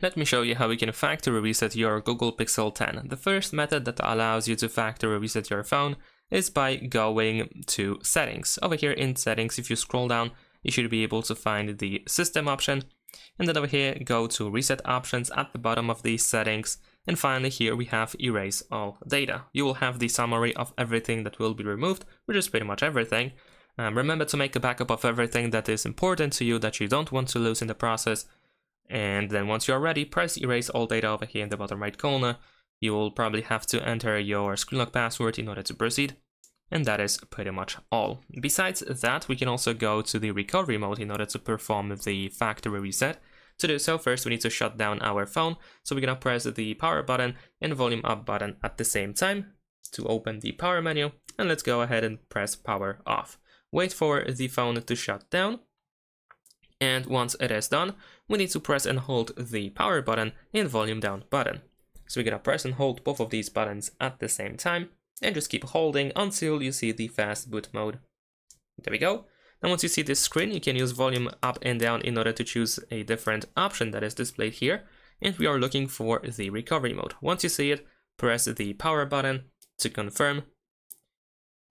Let me show you how we can factory reset your Google Pixel 10. The first method that allows you to factory reset your phone is by going to Settings. Over here in Settings, if you scroll down, you should be able to find the System option. And then over here, go to Reset Options at the bottom of these settings. And finally here we have Erase All Data. You will have the summary of everything that will be removed, which is pretty much everything. Remember to make a backup of everything that is important to you that you don't want to lose in the process. And then once you're ready, press Erase All Data over here in the bottom right corner. You will probably have to enter your screen lock password in order to proceed. And that is pretty much all. Besides that, we can also go to the recovery mode in order to perform the factory reset. To do so, first we need to shut down our phone. So we're gonna press the power button and volume up button at the same time to open the power menu. And let's go ahead and press power off. Wait for the phone to shut down. And once it is done, we need to press and hold the power button and volume down button. So we're gonna press and hold both of these buttons at the same time and just keep holding until you see the fast boot mode. There we go. Now once you see this screen, you can use volume up and down in order to choose a different option that is displayed here. And we are looking for the recovery mode. Once you see it, press the power button to confirm.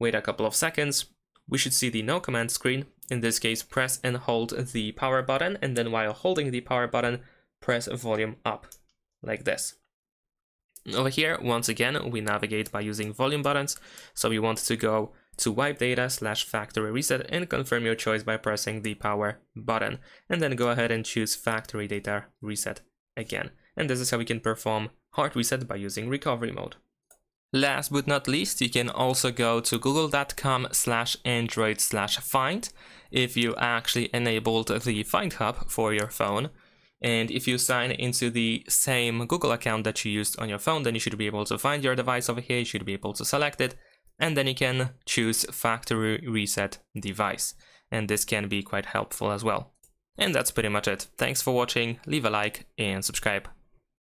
Wait a couple of seconds. We should see the no command screen. In this case, press and hold the power button, and then while holding the power button, press volume up, like this. Over here, once again, we navigate by using volume buttons, so we want to go to wipe data / factory reset and confirm your choice by pressing the power button, and then go ahead and choose factory data reset again. And this is how we can perform hard reset by using recovery mode. Last but not least, you can also go to google.com/android/find if you actually enabled the Find Hub for your phone. And if you sign into the same Google account that you used on your phone, then you should be able to find your device over here. You should be able to select it, and then you can choose factory reset device. And this can be quite helpful as well. And that's pretty much it. Thanks for watching, leave a like and subscribe.